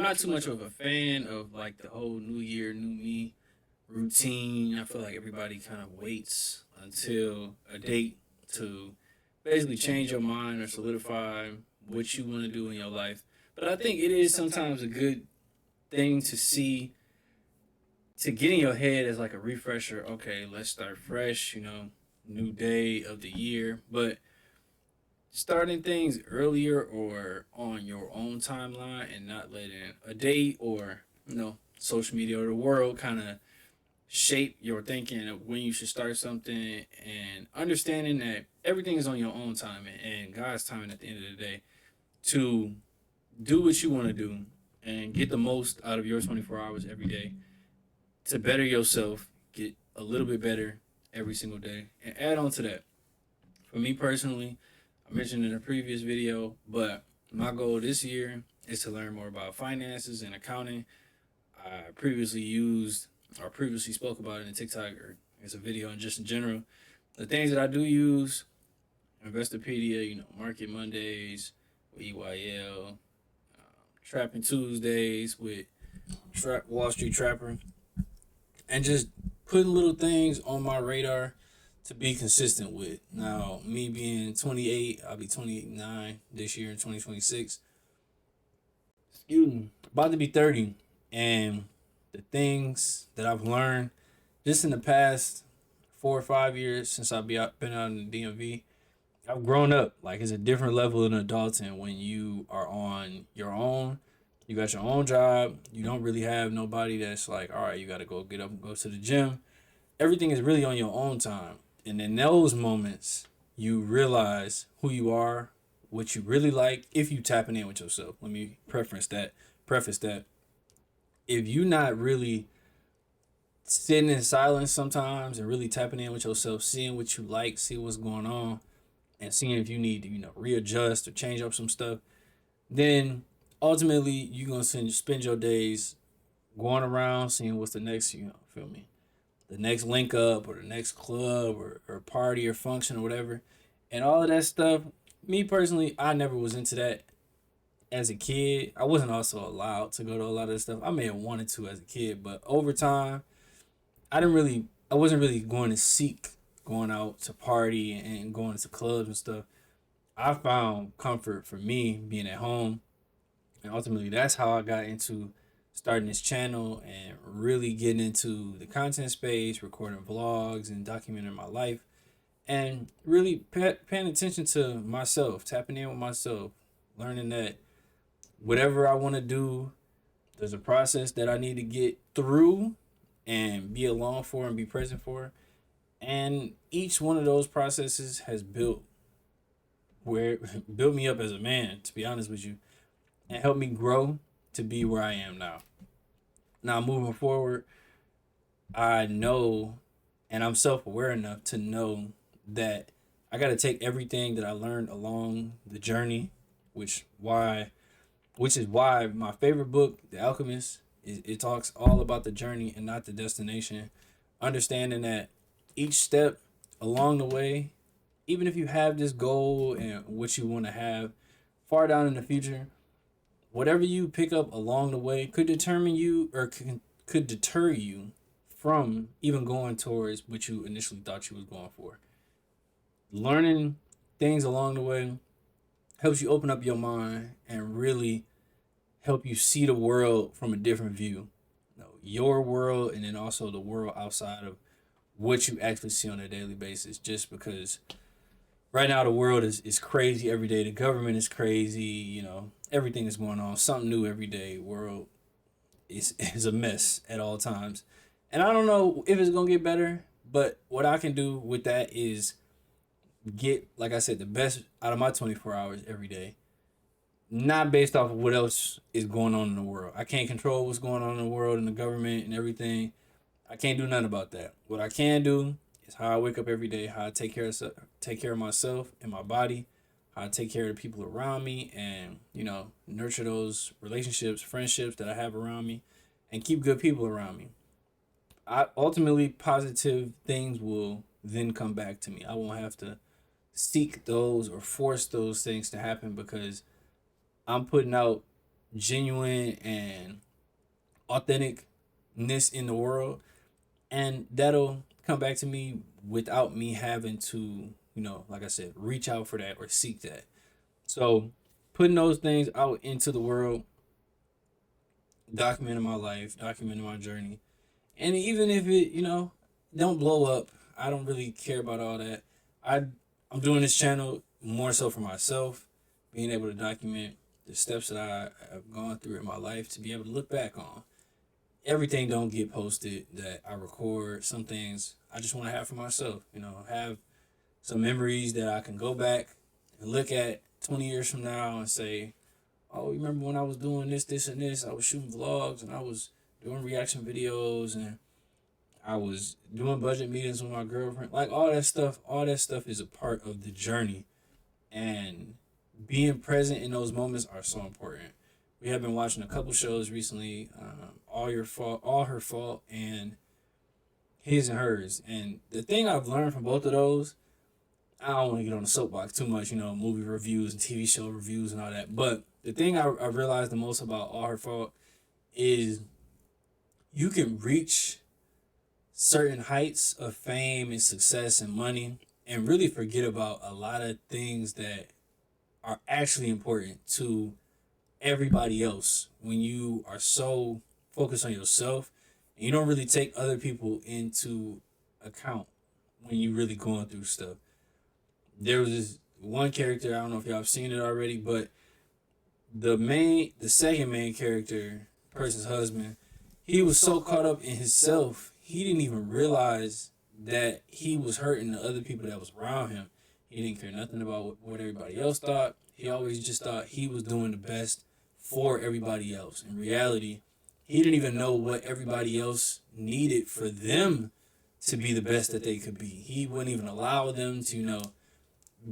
not too much of a fan of like the whole New Year, New Me routine. I feel like everybody kind of waits until a date to basically change your mind or solidify what you want to do in your life. But I think it is sometimes a good thing to see, to get in your head as like a refresher. Okay, let's start fresh, new day of the year. But starting things earlier or on your own timeline and not letting a date or, social media or the world kind of shape your thinking of when you should start something, and understanding that everything is on your own time and God's timing at the end of the day to do what you want to do and get the most out of your 24 hours every day to better yourself, get a little bit better every single day. And add on to that, for me personally, I mentioned in a previous video, but my goal this year is to learn more about finances and accounting. I previously used or previously spoke about it in TikTok or as a video, and just in general. The things that I do use: Investopedia, Market Mondays with EYL, Trapping Tuesdays with Wall Street Trapper, and just putting little things on my radar to be consistent with. Now, me being 28, I'll be 29 this year in 2026. Excuse me, about to be 30, and the things that I've learned just in the past 4 or 5 years since been out in the DMV, I've grown up. Like, it's a different level of adulting when you are on your own. You got your own job. You don't really have nobody that's like, all right, you got to go get up and go to the gym. Everything is really on your own time. And in those moments, you realize who you are, what you really like, if you tapping in with yourself. Let me preface that. If you not really sitting in silence sometimes and really tapping in with yourself, seeing what you like, see what's going on, and seeing if you need to, readjust or change up some stuff, then ultimately you're gonna spend your days going around seeing what's the next, feel me, the next link up or the next club or party or function or whatever, and all of that stuff. Me personally, I never was into that as a kid. I wasn't also allowed to go to a lot of this stuff. I may have wanted to as a kid, but over time, I wasn't really going to seek going out to party and going to clubs and stuff. I found comfort for me being at home, and ultimately that's how I got into starting this channel and really getting into the content space, recording vlogs and documenting my life, and really paying attention to myself, tapping in with myself, learning that whatever I want to do, there's a process that I need to get through and be along for and be present for. And each one of those processes has where built me up as a man, to be honest with you, and helped me grow to be where I am now. Now, moving forward, I know, and I'm self-aware enough to know that I got to take everything that I learned along the journey, which why which is why my favorite book, The Alchemist, it talks all about the journey and not the destination. Understanding that each step along the way, even if you have this goal and what you want to have far down in the future, whatever you pick up along the way could determine you or could deter you from even going towards what you initially thought you was going for. Learning things along the way helps you open up your mind and really help you see the world from a different view. Your world, and then also the world outside of what you actually see on a daily basis. Just because right now the world is crazy every day. The government is crazy. Everything is going on. Something new every day. World is a mess at all times. And I don't know if it's going to get better, but what I can do with that is get, like I said, the best out of my 24 hours every day. Not based off of what else is going on in the world. I can't control what's going on in the world and the government and everything. I can't do nothing about that. What I can do is how I wake up every day, how I take care of myself and my body, how I take care of the people around me, and nurture those relationships, friendships that I have around me, and keep good people around me. I ultimately positive things will then come back to me. I won't have to seek those or force those things to happen because I'm putting out genuine and authenticness in the world, and that'll come back to me without me having to, like I said, reach out for that or seek that. So putting those things out into the world, documenting my life, documenting my journey, and even if it, don't blow up, I don't really care about all that. I I'm doing this channel more so for myself, being able to document the steps that I have gone through in my life to be able to look back on. Everything don't get posted that I record. Some things I just want to have for myself. Have some memories that I can go back and look at 20 years from now and say, oh, you remember when I was doing this, this, and this? I was shooting vlogs and I was doing reaction videos and I was doing budget meetings with my girlfriend. Like all that stuff is a part of the journey. And being present in those moments are so important. We have been watching a couple shows recently, All Your Fault, All Her Fault, and His and Hers. And the thing I've learned from both of those, I don't want to get on the soapbox too much, movie reviews and TV show reviews and all that. But the thing I realized the most about All Her Fault is you can reach certain heights of fame and success and money and really forget about a lot of things that are actually important to everybody else when you are so focused on yourself and you don't really take other people into account when you really going through stuff. There was this one character, I don't know if y'all have seen it already, but the second main character, person's husband, he was so caught up in himself, he didn't even realize that he was hurting the other people that was around him. He didn't care nothing about what everybody else thought. He always just thought he was doing the best for everybody else. In reality, he didn't even know what everybody else needed for them to be the best that they could be. He wouldn't even allow them to,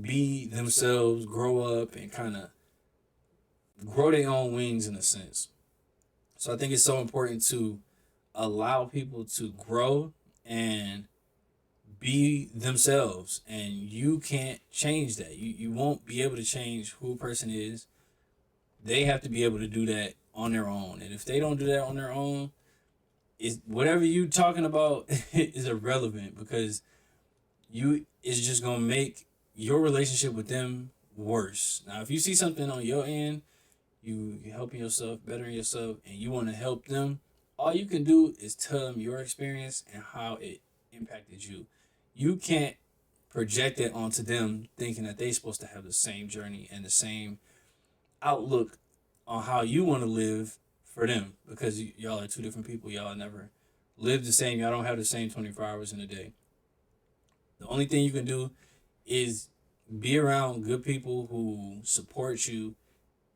be themselves, grow up, and kind of grow their own wings in a sense. So I think it's so important to allow people to grow and be themselves. And you can't change that. You won't be able to change who a person is. They have to be able to do that on their own. And if they don't do that on their own, whatever you talking about is irrelevant because it's just gonna make your relationship with them worse. Now, if you see something on your end, you helping yourself, bettering yourself, and you want to help them, all you can do is tell them your experience and how it impacted you. You can't project it onto them thinking that they're supposed to have the same journey and the same outlook on how you want to live for them because y'all are two different people. Y'all never live the same. Y'all don't have the same 24 hours in a day. The only thing you can do is be around good people who support you,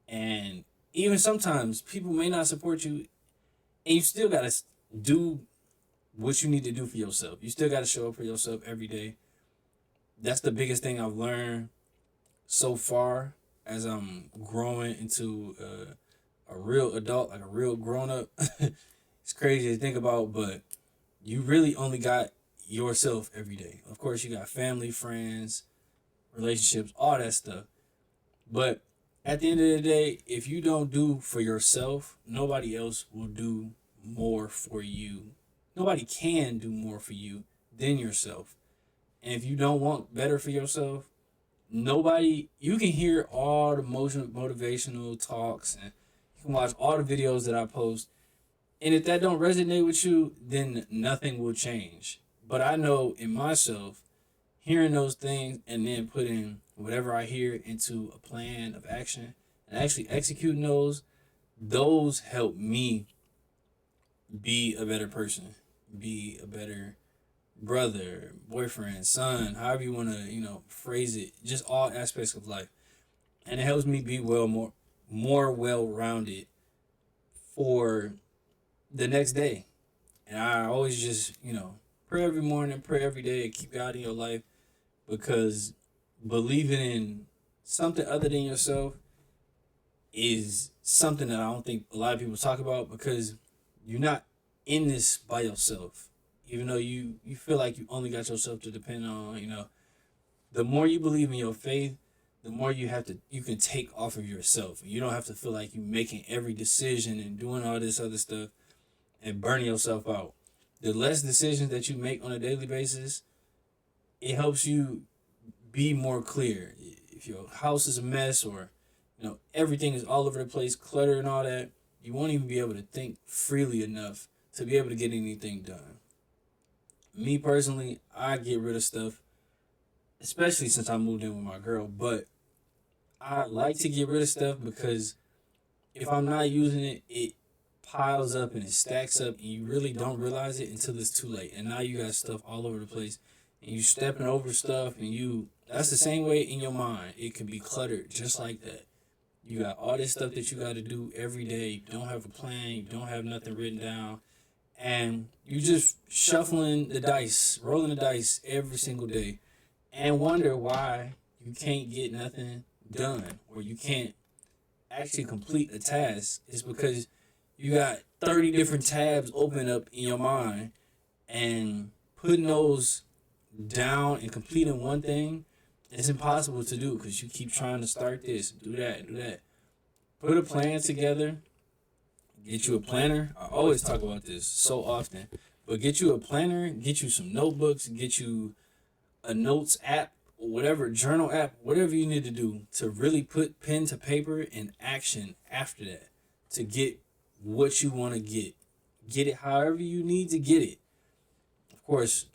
and even sometimes people may not support you and you still got to do what you need to do for yourself. You still got to show up for yourself every day. That's the biggest thing I've learned so far as I'm growing into a real adult, like a real grown up. It's crazy to think about, but you really only got yourself every day. Of course, you got family, friends, relationships, all that stuff. But at the end of the day, if you don't do for yourself, nobody else will do more for you. Nobody can do more for you than yourself. And if you don't want better for yourself, you can hear all the motivational talks and you can watch all the videos that I post. And if that don't resonate with you, then nothing will change. But I know in myself, hearing those things and then putting whatever I hear into a plan of action and actually executing those help me be a better person, be a better brother, boyfriend, son, however you want to, phrase it, just all aspects of life. And it helps me be more well-rounded for the next day. And I always just, pray every morning, pray every day, and keep God in your life because believing in something other than yourself is something that I don't think a lot of people talk about because you're not in this by yourself. Even though you feel like you only got yourself to depend on, the more you believe in your faith, the more you can take off of yourself. You don't have to feel like you're making every decision and doing all this other stuff and burning yourself out. The less decisions that you make on a daily basis, it helps you be more clear. If your house is a mess, or everything is all over the place, clutter and all that, you won't even be able to think freely enough to be able to get anything done. Me personally, I get rid of stuff, especially since I moved in with my girl, but I like to get rid of stuff because if I'm not using it, it piles up and it stacks up, and you really don't realize it until it's too late. And now you got stuff all over the place, and you stepping over stuff, and that's the same way in your mind. It can be cluttered just like that. You got all this stuff that you got to do every day. You don't have a plan. You don't have nothing written down. And you just shuffling the dice, rolling the dice every single day, and wonder why you can't get nothing done, or you can't actually complete a task. It's because you got 30 different tabs open up in your mind, and putting those down and completing one thing, it's impossible to do because you keep trying to start this, do that, do that. Put a plan together. Get you a planner. I always talk about this so often, but get you a planner, get you some notebooks, get you a notes app, or whatever, journal app, whatever you need to do to really put pen to paper in action after that to get what you want to get. Get it however you need to get it. Of course,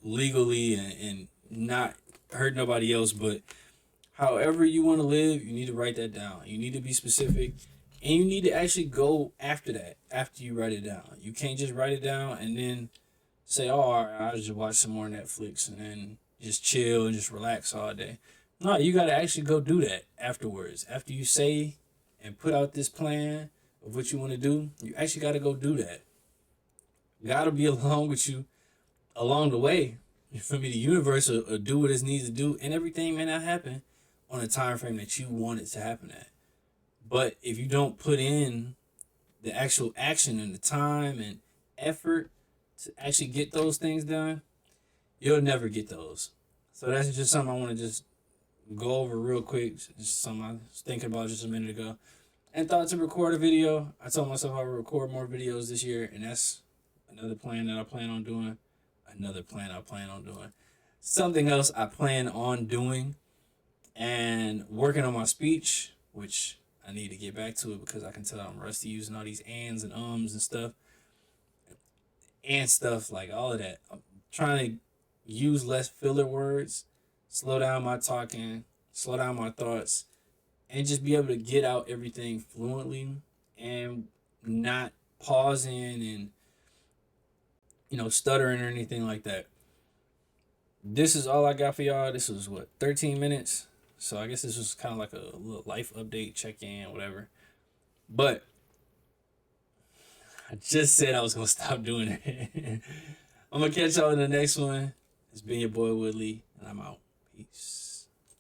legally and not hurt nobody else, but however you want to live, you need to write that down. You need to be specific. And you need to actually go after that, after you write it down. You can't just write it down and then say, oh, all right, I'll just watch some more Netflix and then just chill and just relax all day. No, you got to actually go do that afterwards. After you say and put out this plan of what you want to do, you actually got to go do that. Got to be along with you along the way. For me, the universe will do what it needs to do, and everything may not happen on a time frame that you want it to happen at. But if you don't put in the actual action and the time and effort to actually get those things done, you'll never get those. So that's just something I want to just go over real quick. Just something I was thinking about just a minute ago. And thought to record a video. I told myself I would record more videos this year, and that's another plan that I plan on doing. Something else I plan on doing and working on my speech, which I need to get back to it because I can tell I'm rusty using all these ands and ums and stuff. And stuff like all of that. I'm trying to use less filler words, slow down my talking, slow down my thoughts, and just be able to get out everything fluently and not pausing and stuttering or anything like that. This is all I got for y'all. This was 13 minutes. So I guess this was kind of like a little life update, check-in, whatever. But I just said I was going to stop doing it. I'm going to catch y'all in the next one. It's been your boy Woodley, and I'm out. Peace.